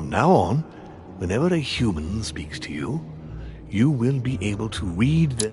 From now on, whenever a human speaks to you, you will be able to read the...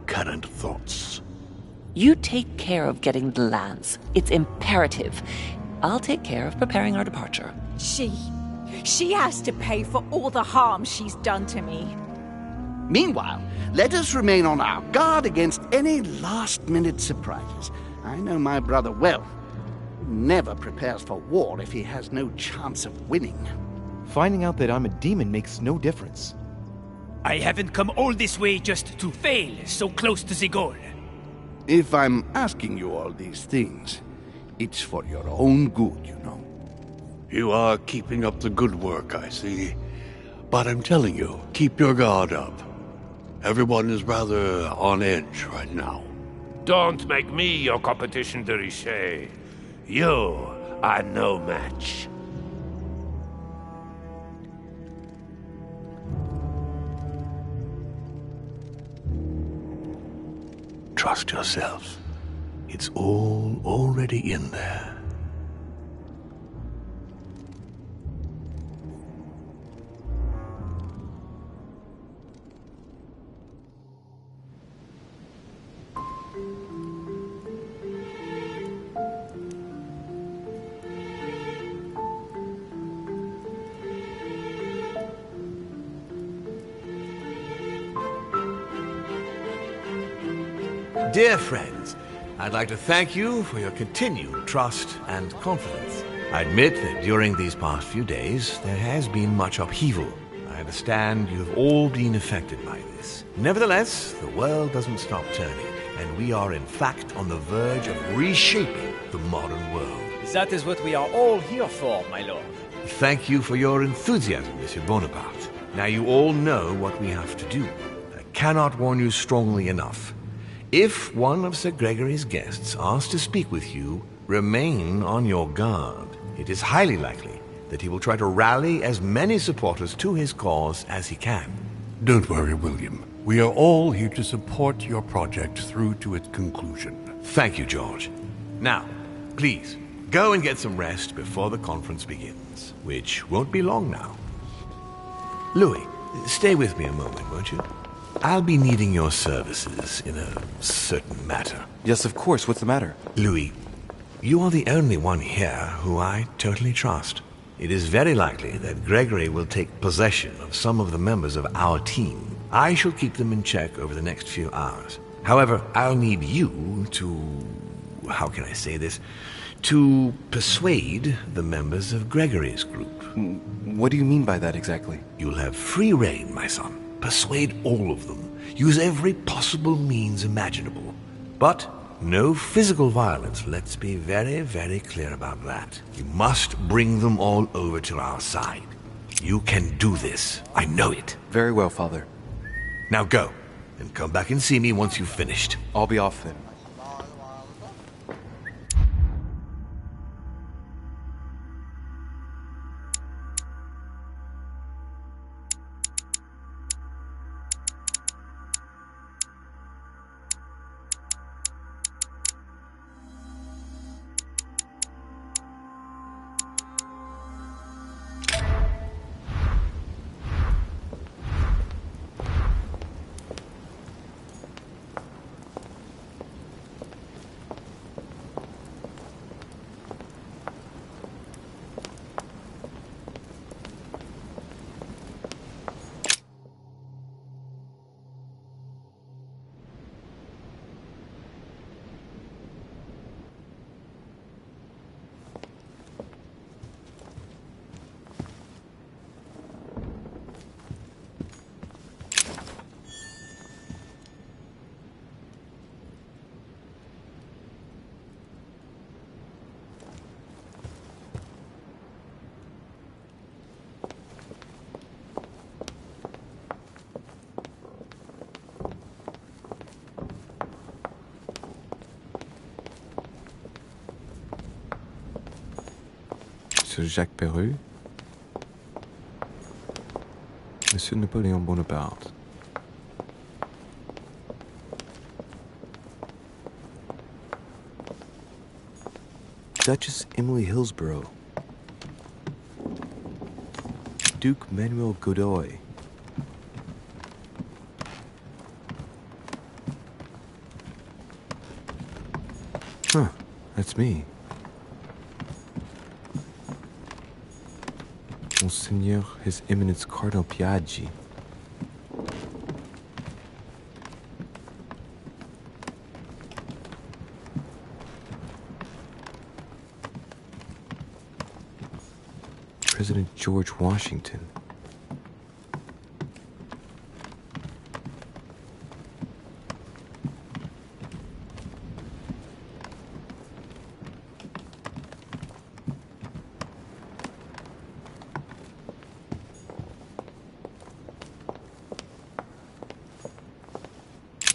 current thoughts. You take care of getting the lands. It's imperative. I'll take care of preparing our departure. She has to pay for all the harm she's done to me. Meanwhile, let us remain on our guard against any last-minute surprises. I know my brother well. He never prepares for war if he has no chance of winning. Finding out that I'm a demon makes no difference. I haven't come all this way just to fail so close to the goal. If I'm asking you all these things, it's for your own good, you know. You are keeping up the good work, I see. But I'm telling you, keep your guard up. Everyone is rather on edge right now. Don't make me your competition, de Richet. You are no match. Trust yourself. It's all already in there. Dear friends, I'd like to thank you for your continued trust and confidence. I admit that during these past few days, there has been much upheaval. I understand you've all been affected by this. Nevertheless, the world doesn't stop turning, and we are in fact on the verge of reshaping the modern world. That is what we are all here for, my lord. Thank you for your enthusiasm, Monsieur Bonaparte. Now you all know what we have to do. I cannot warn you strongly enough. If one of Sir Gregory's guests asks to speak with you, remain on your guard. It is highly likely that he will try to rally as many supporters to his cause as he can. Don't worry, William. We are all here to support your project through to its conclusion. Thank you, George. Now, please, go and get some rest before the conference begins, which won't be long now. Louis, stay with me a moment, won't you? I'll be needing your services in a certain matter. Yes, of course. What's the matter? Louis, you are the only one here who I totally trust. It is very likely that Gregory will take possession of some of the members of our team. I shall keep them in check over the next few hours. However, I'll need you to... how can I say this? To persuade the members of Gregory's group. What do you mean by that exactly? You'll have free rein, my son. Persuade all of them. Use every possible means imaginable. But no physical violence. Let's be very, very clear about that. You must bring them all over to our side. You can do this. I know it. Very well, Father. Now go, and come back and see me once you've finished. I'll be off then. Monsieur Jacques Perru, Monsieur Napoléon Bonaparte. Duchess Emily Hillsborough, Duke Manuel Godoy, huh, that's me. Monseigneur His Eminence Cardinal Piaggi. President George Washington.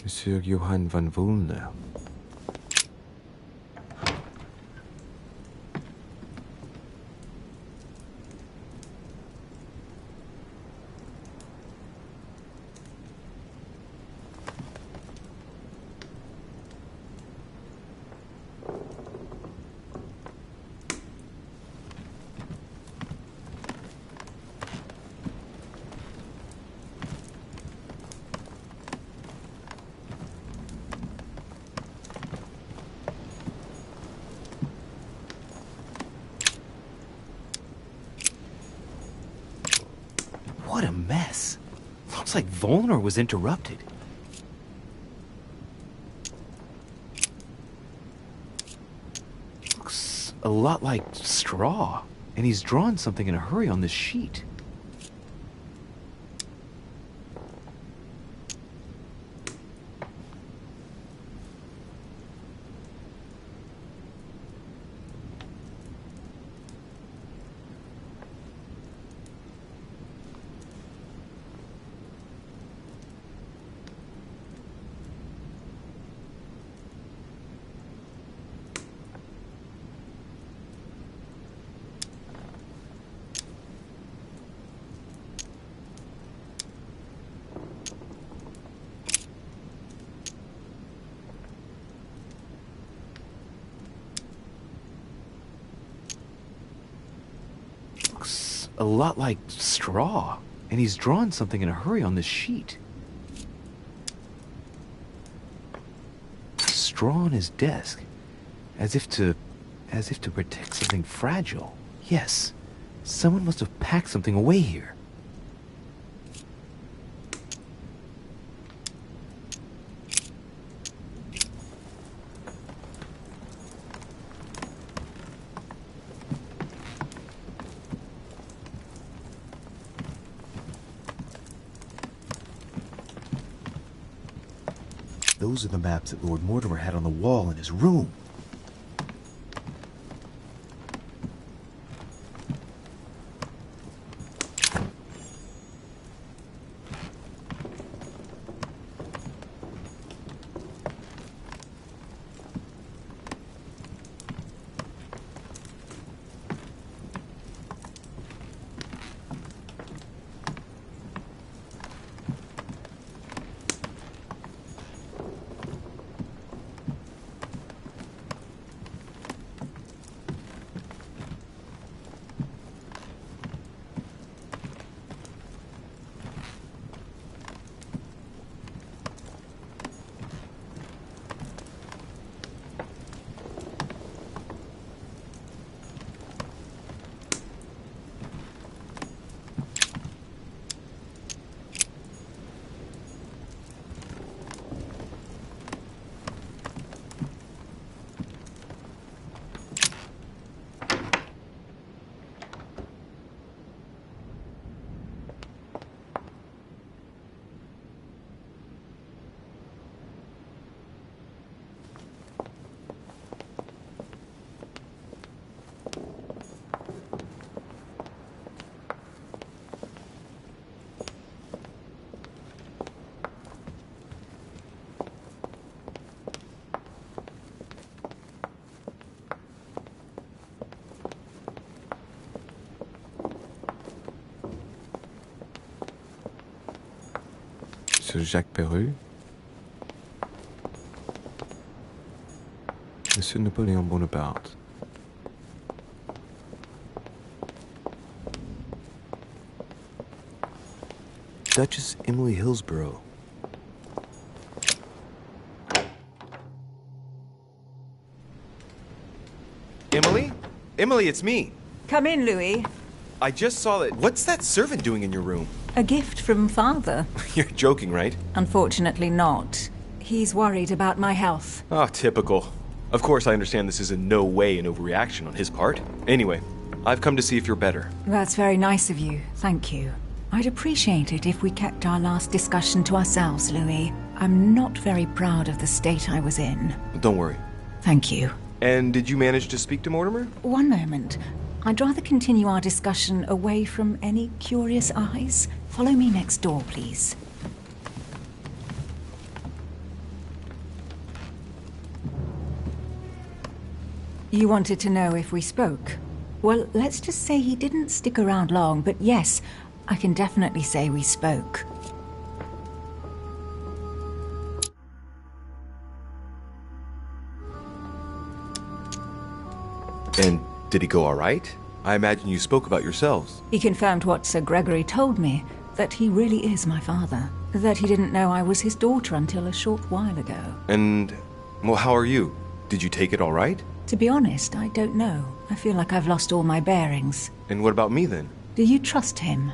Monsieur Johann van Volner. What a mess. Looks like Volner was interrupted. Looks a lot like straw, and he's drawn something in a hurry on this sheet. A lot like straw, and he's drawn something in a hurry on this sheet. Straw on his desk, as if to protect something fragile. Yes, someone must have packed something away here. Those are the maps that Lord Mortimer had on the wall in his room. Monsieur Jacques Perru. Monsieur Napoleon Bonaparte. Duchess Emily Hillsborough. Emily? Emily, it's me. Come in, Louis. I just saw that. What's that servant doing in your room? A gift from Father. You're joking, right? Unfortunately not. He's worried about my health. Oh, typical. Of course, I understand this is in no way an overreaction on his part. Anyway, I've come to see if you're better. That's very nice of you. Thank you. I'd appreciate it if we kept our last discussion to ourselves, Louis. I'm not very proud of the state I was in. Don't worry. Thank you. And did you manage to speak to Mortimer? One moment. I'd rather continue our discussion away from any curious eyes. Follow me next door, please. You wanted to know if we spoke? Well, let's just say he didn't stick around long, but yes, I can definitely say we spoke. And did he go all right? I imagine you spoke about yourselves. He confirmed what Sir Gregory told me, that he really is my father. That he didn't know I was his daughter until a short while ago. And, well, how are you? Did you take it all right? To be honest, I don't know. I feel like I've lost all my bearings. And what about me then? Do you trust him?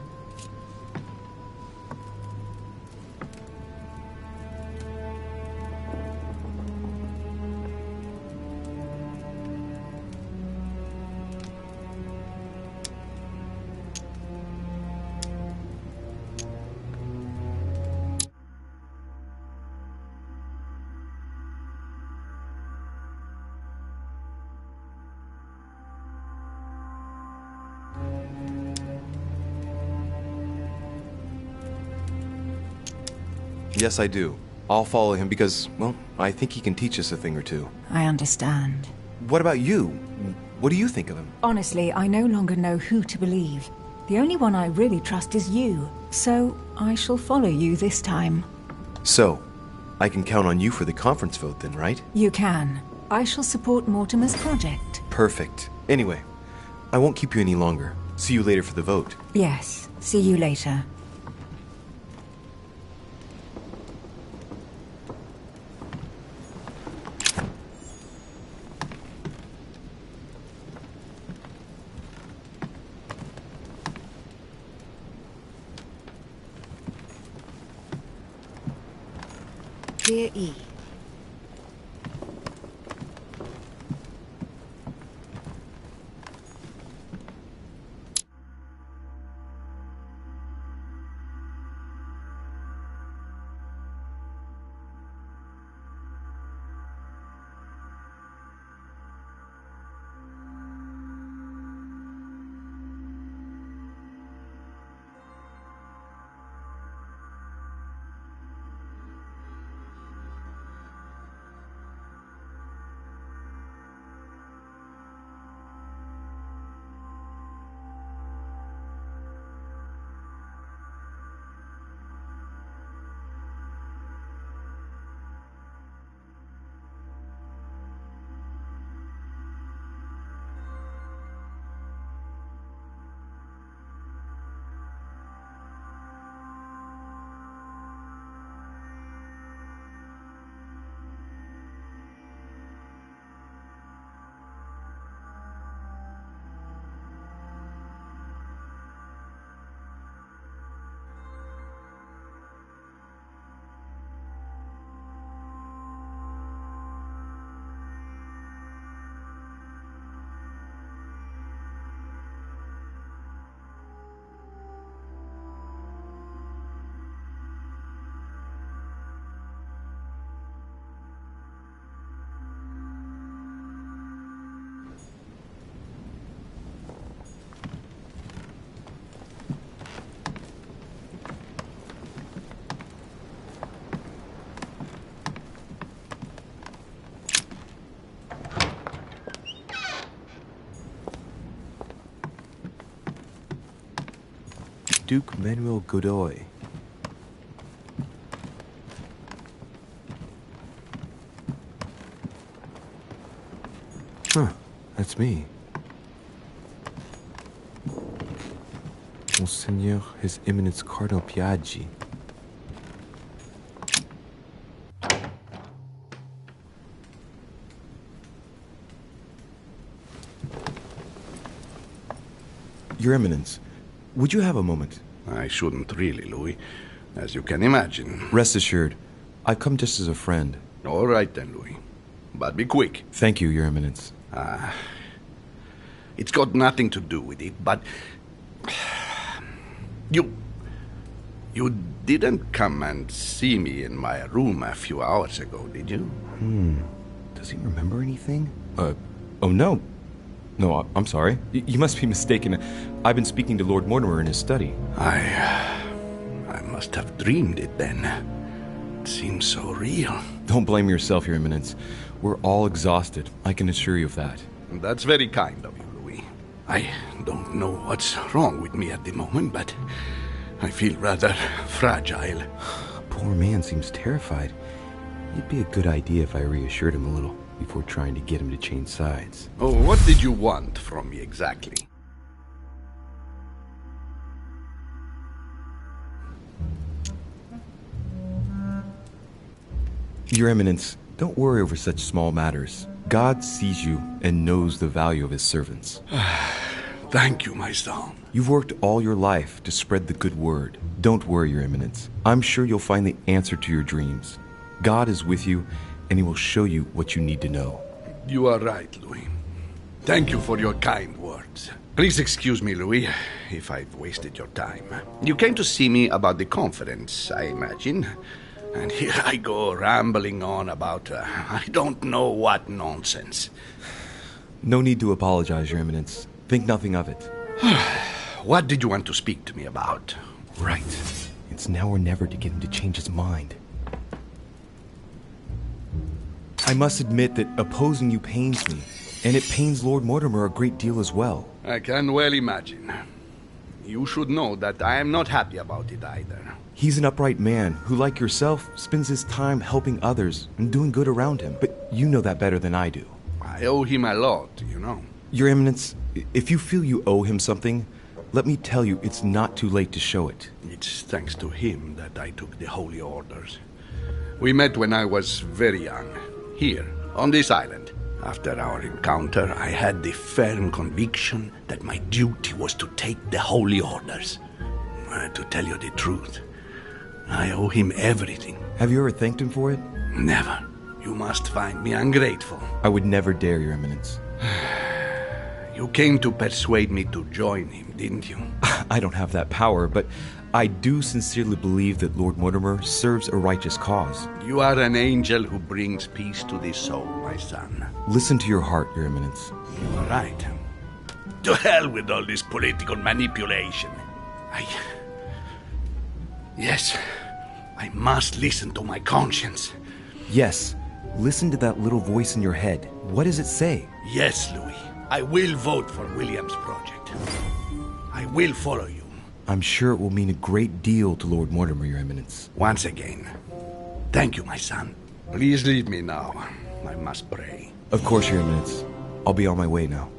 Yes, I do. I'll follow him because, well, I think he can teach us a thing or two. I understand. What about you? What do you think of him? Honestly, I no longer know who to believe. The only one I really trust is you. So, I shall follow you this time. So, I can count on you for the conference vote then, right? You can. I shall support Mortimer's project. Perfect. Anyway, I won't keep you any longer. See you later for the vote. Yes. See you later. Dear E. Duke Manuel Godoy. Huh, that's me. Monseigneur, His Eminence Cardinal Piaggi. Your Eminence, would you have a moment? I shouldn't really, Louis, as you can imagine. Rest assured, I've come just as a friend. All right then, Louis. But be quick. Thank you, Your Eminence. It's got nothing to do with it, but... You didn't come and see me in my room a few hours ago, did you? Does he remember anything? Oh no. No, I'm sorry. You must be mistaken. I've been speaking to Lord Mortimer in his study. I must have dreamed it then. It seems so real. Don't blame yourself, Your Eminence. We're all exhausted. I can assure you of that. That's very kind of you, Louis. I don't know what's wrong with me at the moment, but I feel rather fragile. Poor man seems terrified. It'd be a good idea if I reassured him a little before trying to get him to change sides. Oh, what did you want from me exactly? Your Eminence, don't worry over such small matters. God sees you and knows the value of his servants. Thank you, my son. You've worked all your life to spread the good word. Don't worry, Your Eminence. I'm sure you'll find the answer to your dreams. God is with you, and he will show you what you need to know. You are right, Louis. Thank you for your kind words. Please excuse me, Louis, if I've wasted your time. You came to see me about the conference, I imagine. And here I go rambling on about I don't know what nonsense. No need to apologize, Your Eminence. Think nothing of it. What did you want to speak to me about? Right. It's now or never to get him to change his mind. I must admit that opposing you pains me, and it pains Lord Mortimer a great deal as well. I can well imagine. You should know that I am not happy about it either. He's an upright man who, like yourself, spends his time helping others and doing good around him. But you know that better than I do. I owe him a lot, you know. Your Eminence, if you feel you owe him something, let me tell you it's not too late to show it. It's thanks to him that I took the Holy Orders. We met when I was very young, here, on this island. After our encounter, I had the firm conviction that my duty was to take the Holy Orders. To tell you the truth, I owe him everything. Have you ever thanked him for it? Never. You must find me ungrateful. I would never dare, Your Eminence. You came to persuade me to join him, didn't you? I don't have that power, but I do sincerely believe that Lord Mortimer serves a righteous cause. You are an angel who brings peace to the soul, my son. Listen to your heart, Your Eminence. You are right. To hell with all this political manipulation. Yes, I must listen to my conscience. Yes, listen to that little voice in your head. What does it say? Yes, Louis. I will vote for William's project. I will follow you. I'm sure it will mean a great deal to Lord Mortimer, Your Eminence. Once again, thank you, my son. Please leave me now. I must pray. Of course, Your Eminence. I'll be on my way now.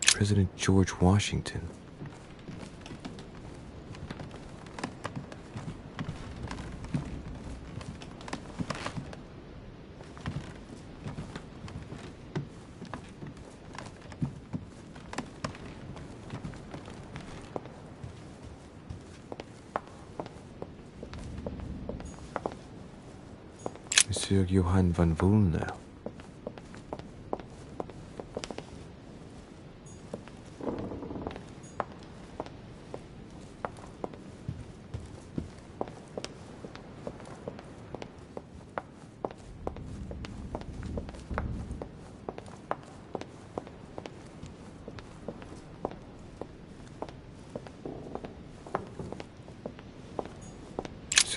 President George Washington. Monsieur Johann van Volner.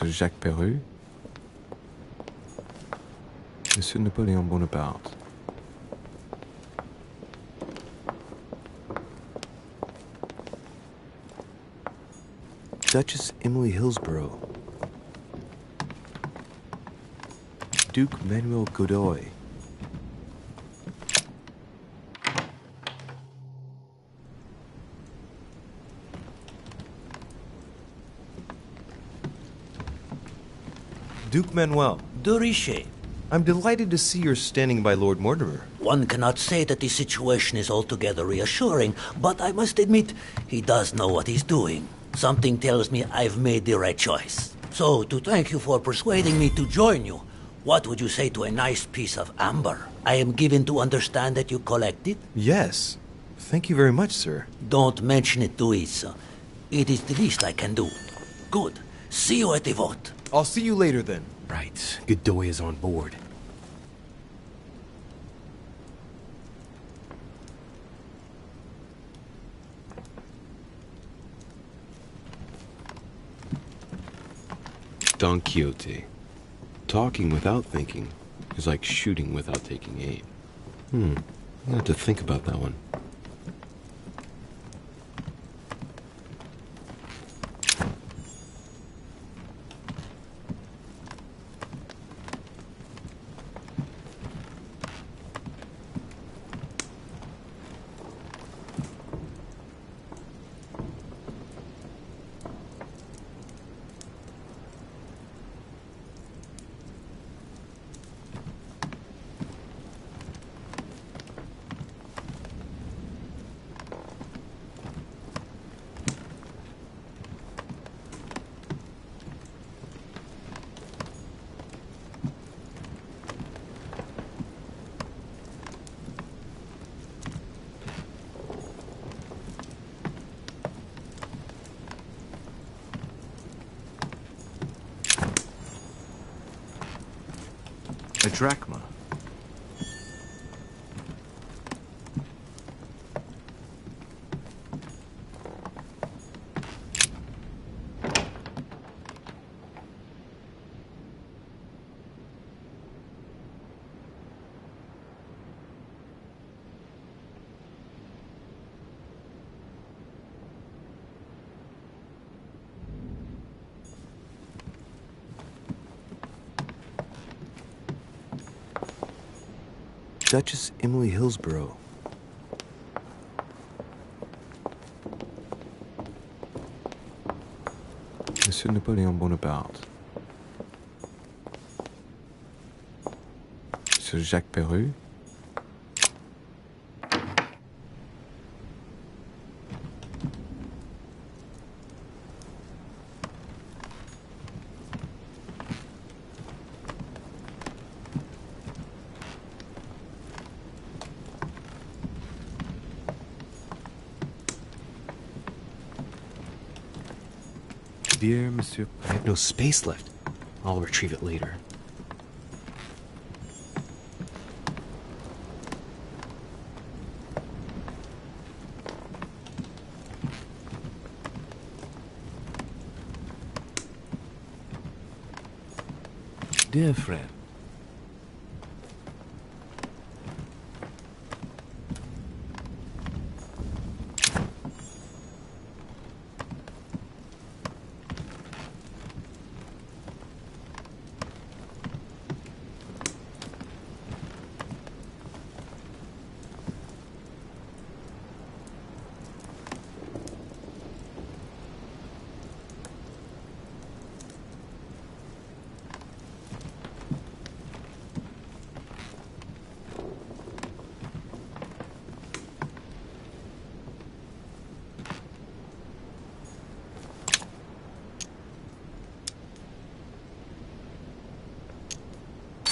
Monsieur Jacques Perru? Monsieur Napoleon Bonaparte. Duchess Emily Hillsborough. Duke Manuel Godoy. Duke Manuel. De Richet. I'm delighted to see you're standing by Lord Mortimer. One cannot say that the situation is altogether reassuring, but I must admit, he does know what he's doing. Something tells me I've made the right choice. So, to thank you for persuading me to join you, what would you say to a nice piece of amber? I am given to understand that you collect it? Yes. Thank you very much, sir. Don't mention it to Issa. It is the least I can do. Good. See you at the vote. I'll see you later then. Right. Godoy is on board. Don Quixote. Talking without thinking is like shooting without taking aim. I'm gonna have to think about that one. A drachma. Duchess Emily Hillsborough. Monsieur Napoleon Bonaparte. Monsieur Jacques Perru. Dear Monsieur, I have no space left. I'll retrieve it later. Dear friend,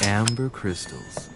Amber crystals.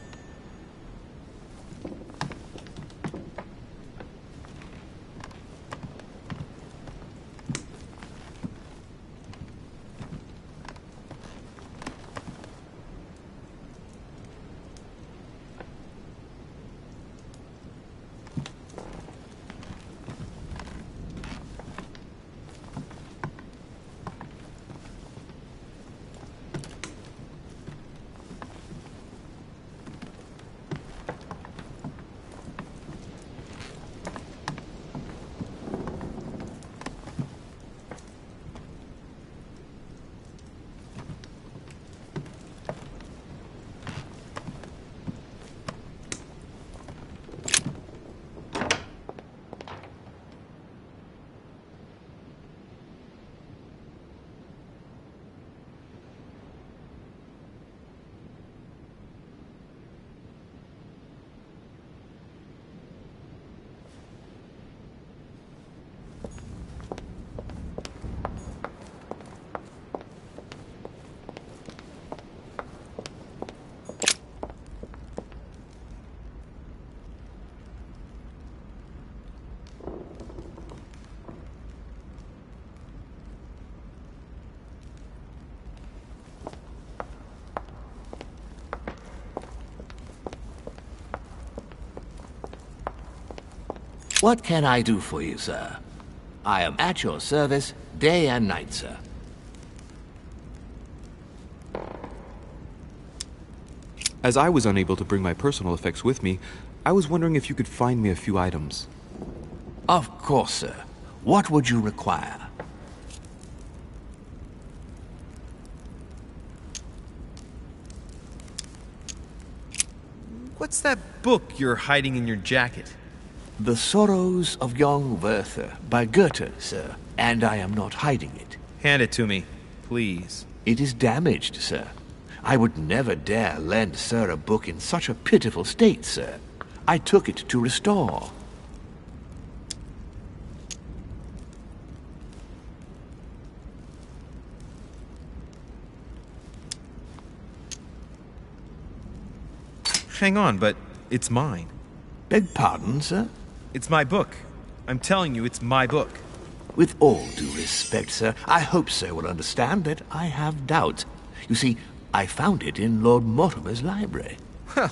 What can I do for you, sir? I am at your service day and night, sir. As I was unable to bring my personal effects with me, I was wondering if you could find me a few items. Of course, sir. What would you require? What's that book you're hiding in your jacket? The Sorrows of Young Werther by Goethe, sir. And I am not hiding it. Hand it to me, please. It is damaged, sir. I would never dare lend sir a book in such a pitiful state, sir. I took it to restore. Hang on, but it's mine. Beg pardon, sir? It's my book. I'm telling you, it's my book. With all due respect, sir, I hope sir will understand that I have doubts. You see, I found it in Lord Mortimer's library. Huh.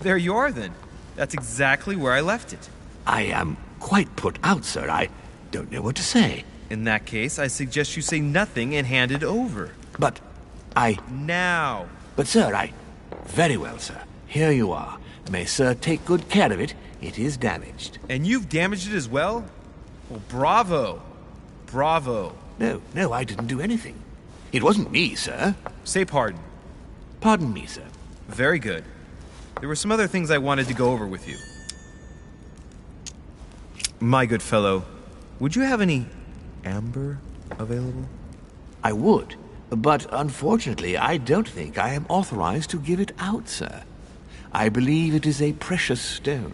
There you are, then. That's exactly where I left it. I am quite put out, sir. I don't know what to say. In that case, I suggest you say nothing and hand it over. But I... Now! But, sir, Very well, sir. Here you are. May sir take good care of it. It is damaged. And you've damaged it as well? Well, bravo. Bravo. No, I didn't do anything. It wasn't me, sir. Say pardon. Pardon me, sir. Very good. There were some other things I wanted to go over with you. My good fellow, would you have any amber available? I would, but unfortunately I don't think I am authorized to give it out, sir. I believe it is a precious stone.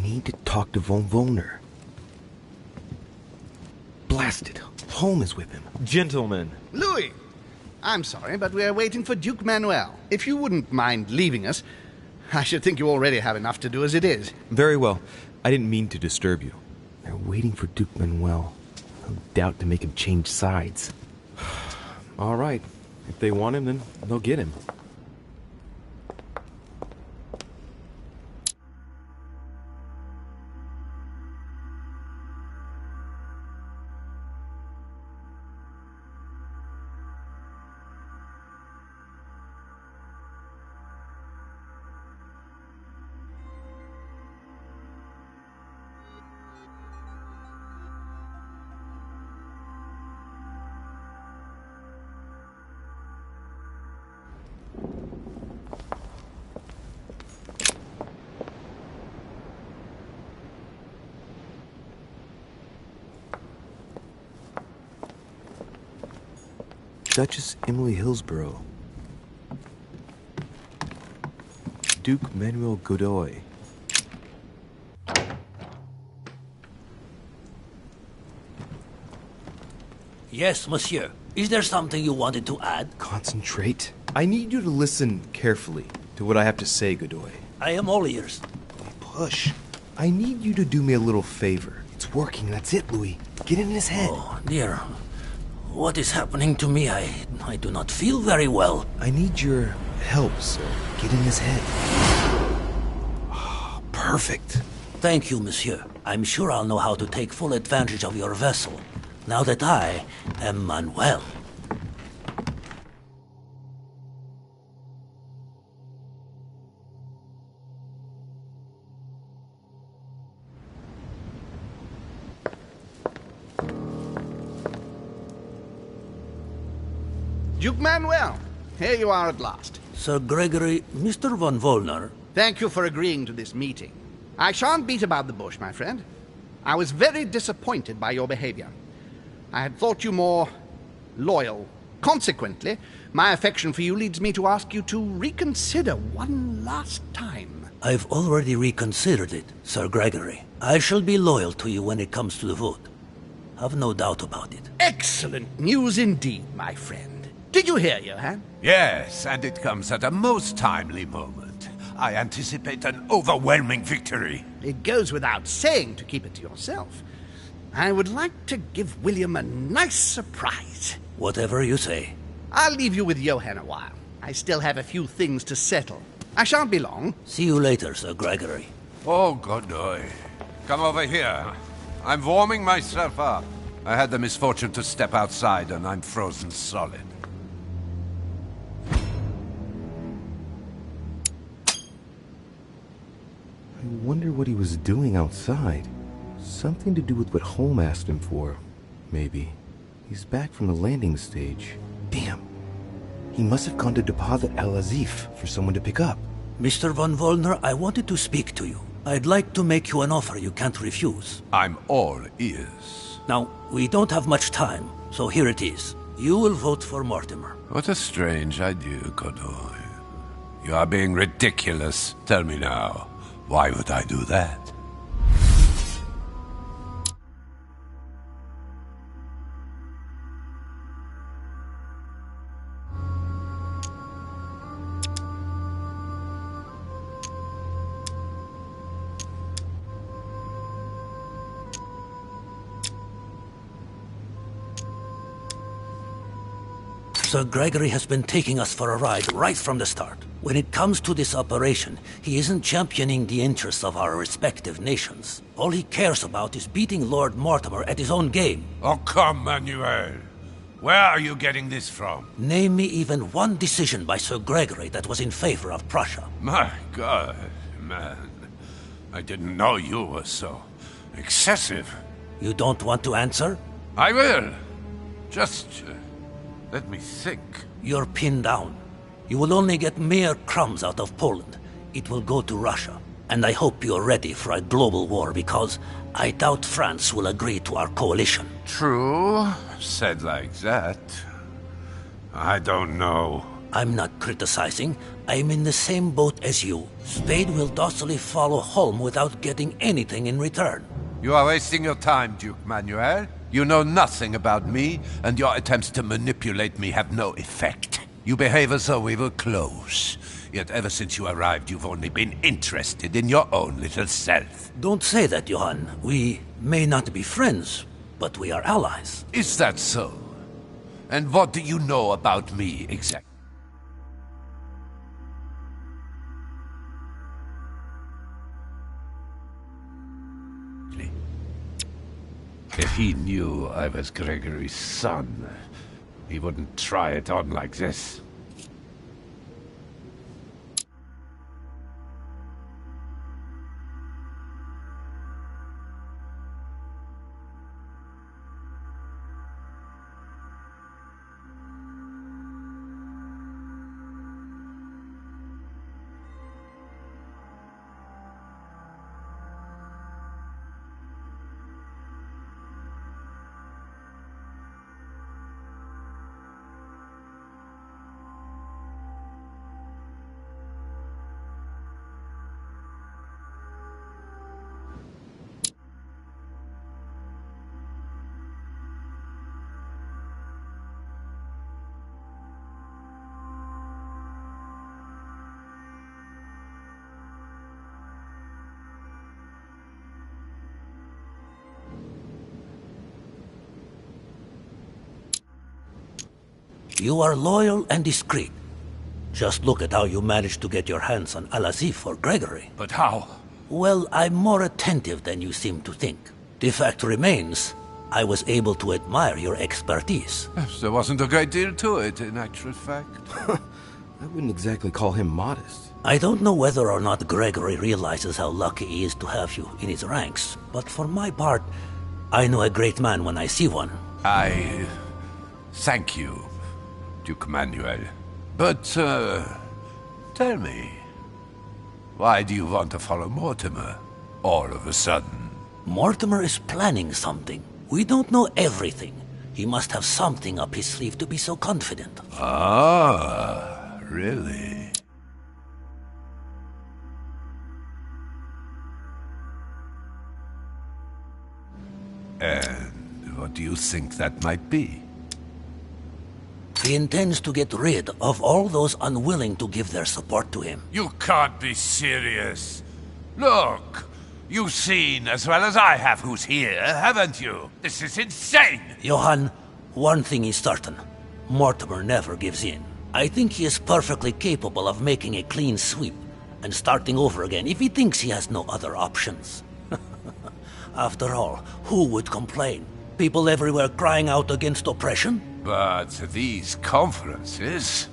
Need to talk to Von Wohner. Blast it. Holm is with him. Gentlemen. Louis! I'm sorry, but we're waiting for Duke Manuel. If you wouldn't mind leaving us, I should think you already have enough to do as it is. Very well. I didn't mean to disturb you. They're waiting for Duke Manuel. No doubt to make him change sides. All right. If they want him, then they'll get him. Duchess Emily Hillsborough. Duke Manuel Godoy. Yes, monsieur. Is there something you wanted to add? Concentrate. I need you to listen carefully to what I have to say, Godoy. I am all ears. Push. I need you to do me a little favor. It's working, that's it, Louis. Get in his head. Oh, dear. What is happening to me? I do not feel very well. I need your help, sir. Get in his head. Oh, perfect. Thank you, monsieur. I'm sure I'll know how to take full advantage of your vessel, now that I am Manuel. Duke Manuel, here you are at last. Sir Gregory, Mr. von Wollner. Thank you for agreeing to this meeting. I shan't beat about the bush, my friend. I was very disappointed by your behavior. I had thought you more loyal. Consequently, my affection for you leads me to ask you to reconsider one last time. I've already reconsidered it, Sir Gregory. I shall be loyal to you when it comes to the vote. Have no doubt about it. Excellent news indeed, my friend. Did you hear, Johann? Yes, and it comes at a most timely moment. I anticipate an overwhelming victory. It goes without saying to keep it to yourself. I would like to give William a nice surprise. Whatever you say. I'll leave you with Johann a while. I still have a few things to settle. I shan't be long. See you later, Sir Gregory. Oh, Godoy. Come over here. I'm warming myself up. I had the misfortune to step outside and I'm frozen solid. I wonder what he was doing outside. Something to do with what Holm asked him for, maybe. He's back from the landing stage. Damn. He must have gone to deposit Al-Azif for someone to pick up. Mr. von Wollner, I wanted to speak to you. I'd like to make you an offer you can't refuse. I'm all ears. Now, we don't have much time, so here it is. You will vote for Mortimer. What a strange idea, Godoy. You are being ridiculous. Tell me now, why would I do that? Sir Gregory has been taking us for a ride right from the start. When it comes to this operation, he isn't championing the interests of our respective nations. All he cares about is beating Lord Mortimer at his own game. Oh, come, Manuel. Where are you getting this from? Name me even one decision by Sir Gregory that was in favor of Prussia. My God, man. I didn't know you were so excessive. You don't want to answer? I will. Just let me think. You're pinned down. You will only get mere crumbs out of Poland. It will go to Russia. And I hope you're ready for a global war, because I doubt France will agree to our coalition. True. Said like that. I don't know. I'm not criticizing. I'm in the same boat as you. Spade will docilely follow Holm without getting anything in return. You are wasting your time, Duke Manuel. You know nothing about me, and your attempts to manipulate me have no effect. You behave as though we were close. Yet ever since you arrived, you've only been interested in your own little self. Don't say that, Johann. We may not be friends, but we are allies. Is that so? And what do you know about me, exactly? If he knew I was Gregory's son, he wouldn't try it on like this. You are loyal and discreet. Just look at how you managed to get your hands on Al-Azif for Gregory. But how? Well, I'm more attentive than you seem to think. The fact remains, I was able to admire your expertise. There wasn't a great deal to it, in actual fact. I wouldn't exactly call him modest. I don't know whether or not Gregory realizes how lucky he is to have you in his ranks, but for my part, I know a great man when I see one. I thank you, Duke Manuel. But, tell me, why do you want to follow Mortimer all of a sudden? Mortimer is planning something. We don't know everything. He must have something up his sleeve to be so confident. Ah, really? And what do you think that might be? He intends to get rid of all those unwilling to give their support to him. You can't be serious. Look, you've seen as well as I have who's here, haven't you? This is insane! Johann, one thing is certain. Mortimer never gives in. I think he is perfectly capable of making a clean sweep and starting over again if he thinks he has no other options. After all, who would complain? People everywhere crying out against oppression? But these conferences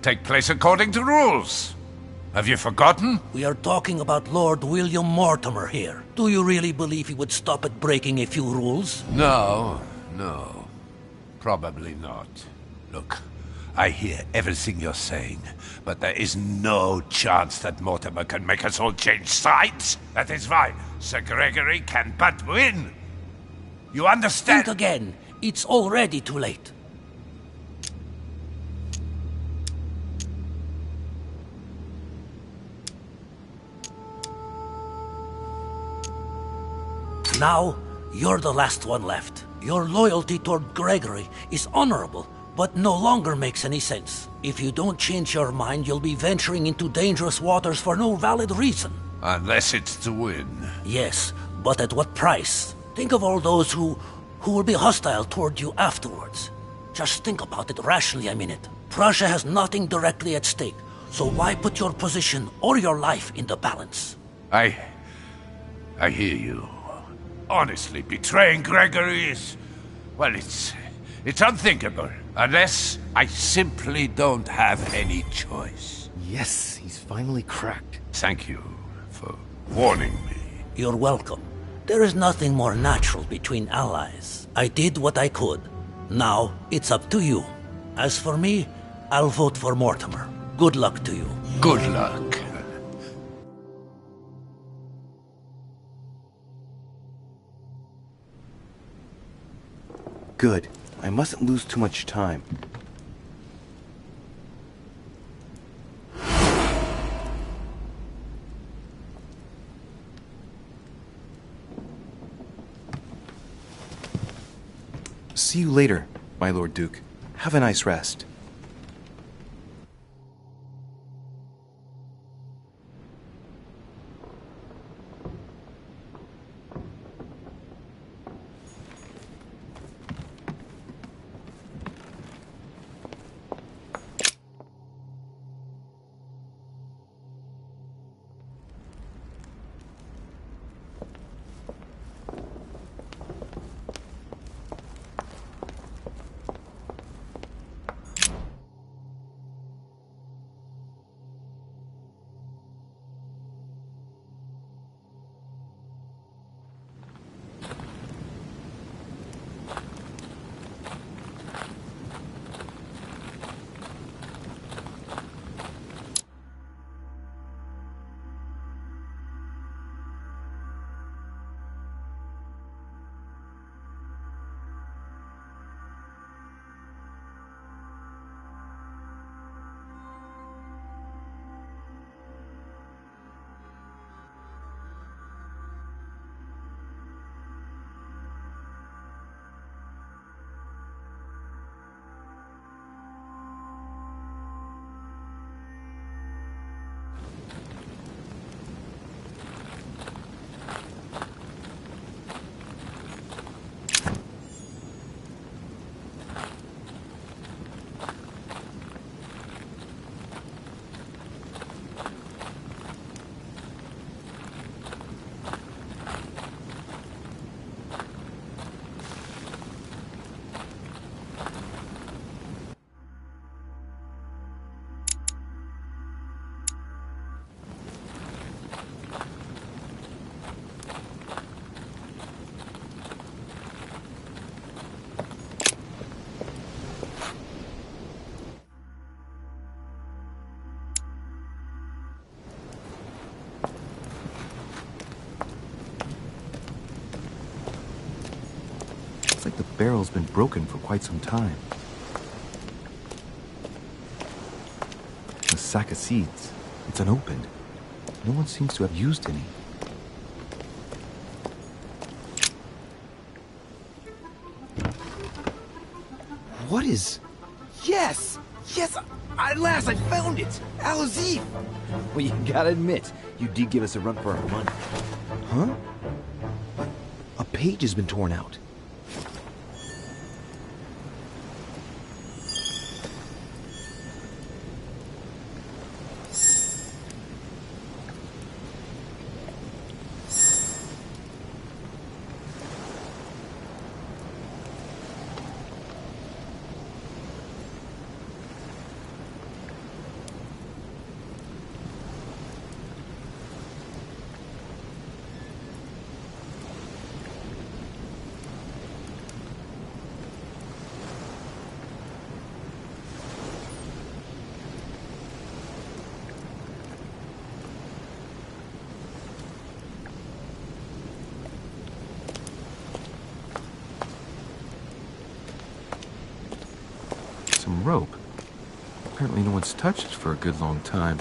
take place according to rules. Have you forgotten? We are talking about Lord William Mortimer here. Do you really believe he would stop at breaking a few rules? No. Probably not. Look, I hear everything you're saying, but there is no chance that Mortimer can make us all change sides. That is why Sir Gregory can but win. You understand? Think again. It's already too late. Now, you're the last one left. Your loyalty toward Gregory is honorable, but no longer makes any sense. If you don't change your mind, you'll be venturing into dangerous waters for no valid reason. Unless it's to win. Yes, but at what price? Think of all those who will be hostile toward you afterwards. Just think about it rationally a minute. Prussia has nothing directly at stake, so why put your position or your life in the balance? I hear you. Honestly, betraying Gregory is... well, it's unthinkable. Unless I simply don't have any choice. Yes, he's finally cracked. Thank you for warning me. You're welcome. There is nothing more natural between allies. I did what I could. Now, it's up to you. As for me, I'll vote for Mortimer. Good luck to you. Good luck. Good. I mustn't lose too much time. See you later, my Lord Duke. Have a nice rest. barrel's been broken for quite some time. A sack of seeds. It's unopened. No one seems to have used any. What is... Yes! Yes! At last I found it! Al-Azif! Well, you gotta admit, you did give us a run for our money. Huh? A page has been torn out. Some rope. Apparently no one's touched it for a good long time.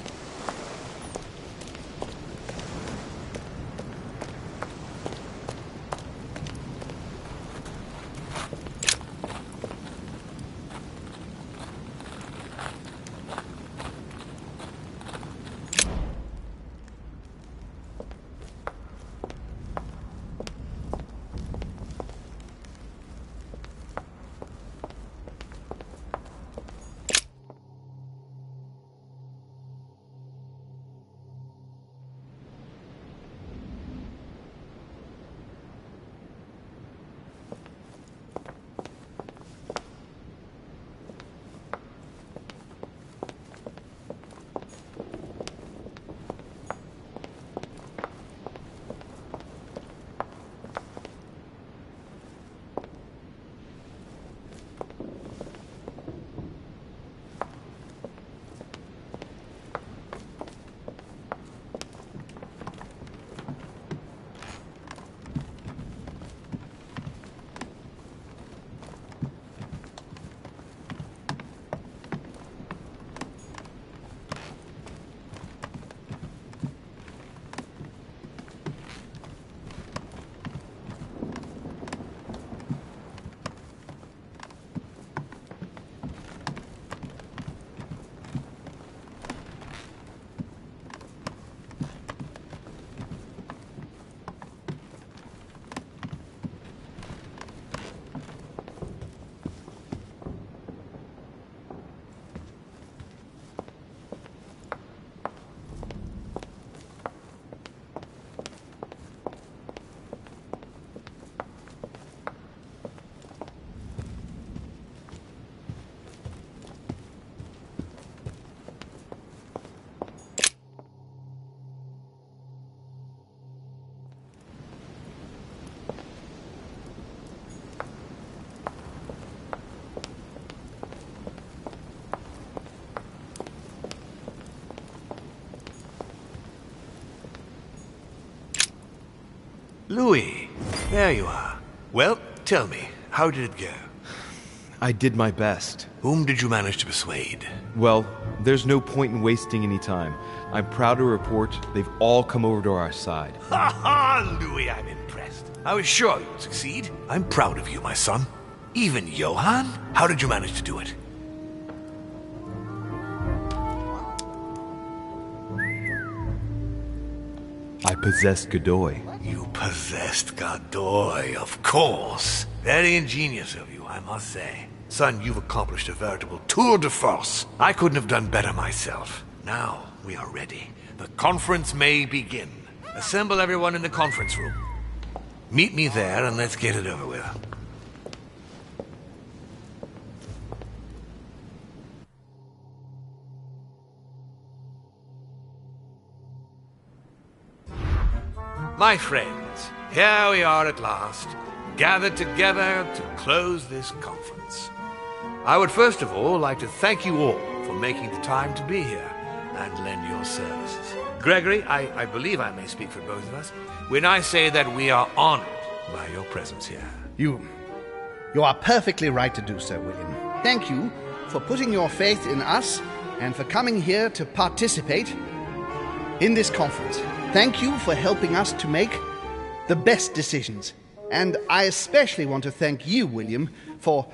Louis, there you are. Well, tell me, how did it go? I did my best. Whom did you manage to persuade? Well, there's no point in wasting any time. I'm proud to report they've all come over to our side. Ha ha, Louis, I'm impressed. I was sure you would succeed. I'm proud of you, my son. Even Johann? How did you manage to do it? I possessed Godoy. You possessed Godoy, of course. Very ingenious of you, I must say. Son, you've accomplished a veritable tour de force. I couldn't have done better myself. Now, we are ready. The conference may begin. Assemble everyone in the conference room. Meet me there and let's get it over with. My friends, here we are at last, gathered together to close this conference. I would first of all like to thank you all for making the time to be here and lend your services. Gregory, I believe I may speak for both of us when I say that we are honored by your presence here. You You are perfectly right to do so, William. Thank you for putting your faith in us and for coming here to participate in this conference. Thank you for helping us to make the best decisions. And I especially want to thank you, William, for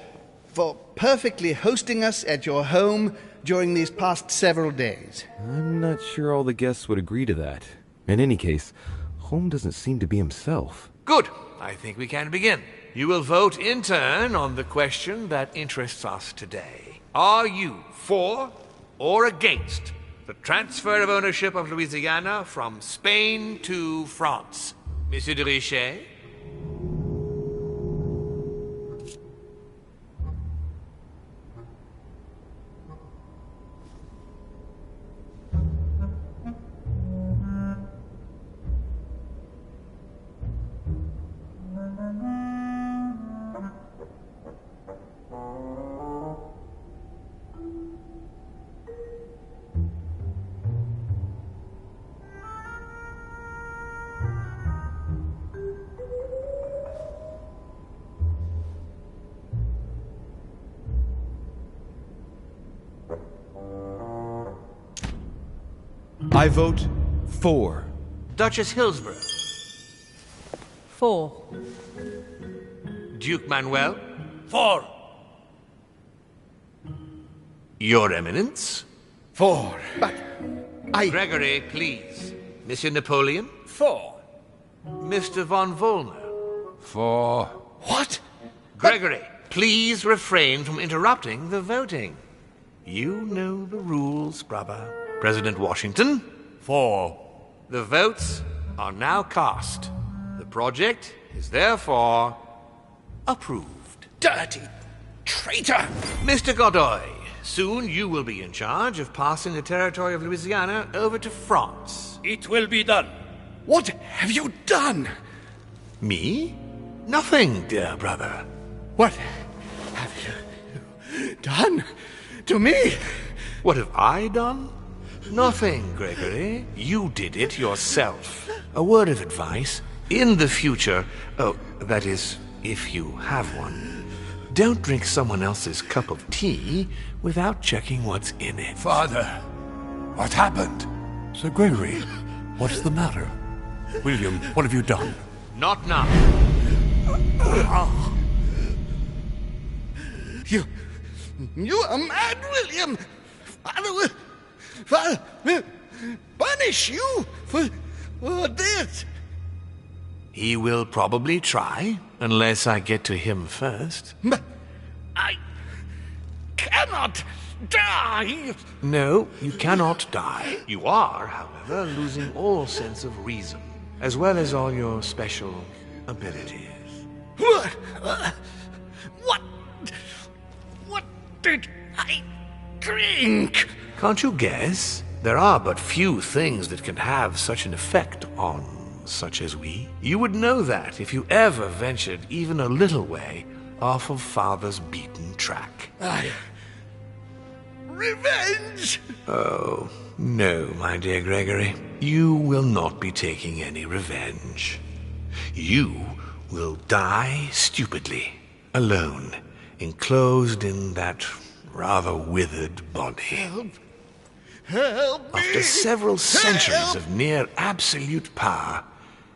perfectly hosting us at your home during these past several days. I'm not sure all the guests would agree to that. In any case, Holm doesn't seem to be himself. Good. I think we can begin. You will vote in turn on the question that interests us today. Are you for or against the transfer of ownership of Louisiana from Spain to France? Monsieur de Richet? I vote for. Duchess Hillsborough? 4. Duke Manuel? 4. Your Eminence? 4. But Gregory, please. Monsieur Napoleon? 4. Mr. von Volner? 4. What? Gregory, please refrain from interrupting the voting. You know the rules, brother. President Washington? 4. The votes are now cast. The project is therefore approved. Dirty traitor! Mr. Godoy, soon you will be in charge of passing the territory of Louisiana over to France. It will be done. What have you done? Me? Nothing, dear brother. What have you done to me? What have I done? Nothing, Gregory. You did it yourself. A word of advice. In the future, that is, if you have one, don't drink someone else's cup of tea without checking what's in it. Father, what happened? Sir Gregory, what's the matter? William, what have you done? Not now. You are mad, William! Father will punish you for this! He will probably try, unless I get to him first. But I cannot die! No, you cannot die. You are, however, losing all sense of reason, as well as all your special abilities. What did I drink? Can't you guess? There are but few things that can have such an effect on such as we. You would know that if you ever ventured even a little way off of Father's beaten track. Revenge! Oh, no, my dear Gregory. You will not be taking any revenge. You will die stupidly, alone, enclosed in that rather withered body. Help me! After several centuries of near absolute power,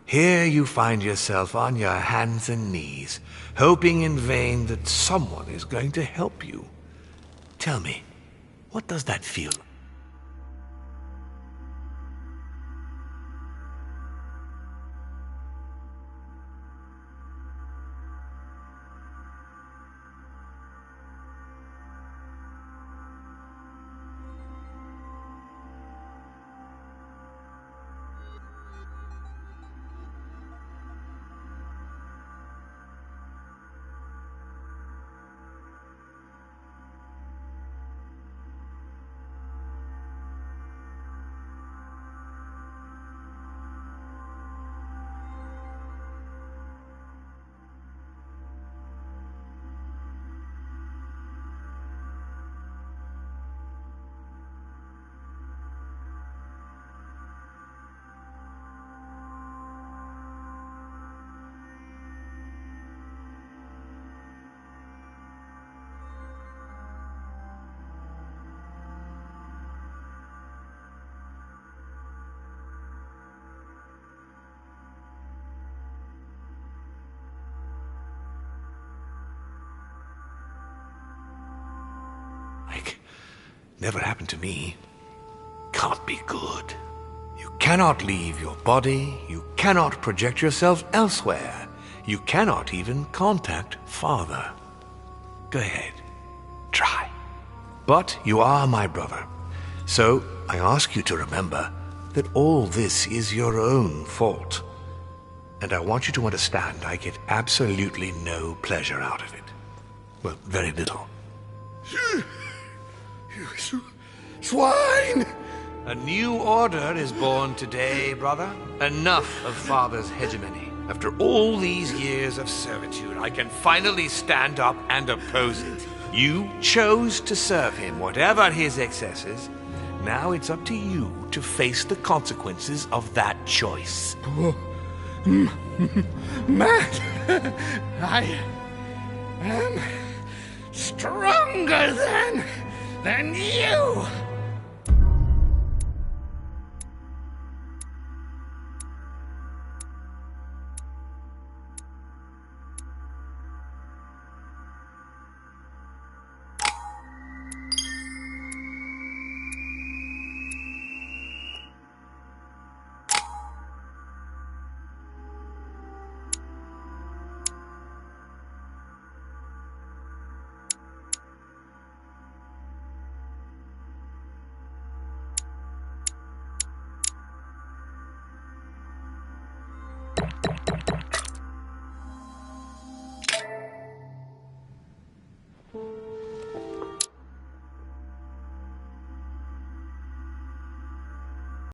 here you find yourself on your hands and knees, hoping in vain that someone is going to help you. Tell me, what does that feel like? Never happened to me. Can't be good. You cannot leave your body. You cannot project yourself elsewhere. You cannot even contact Father. Go ahead. Try. But you are my brother. So I ask you to remember that all this is your own fault. And I want you to understand I get absolutely no pleasure out of it. Well, very little. You swine! A new order is born today, brother. Enough of Father's hegemony. After all these years of servitude, I can finally stand up and oppose it. You chose to serve him, whatever his excesses. Now it's up to you to face the consequences of that choice. Matt, I am stronger than you.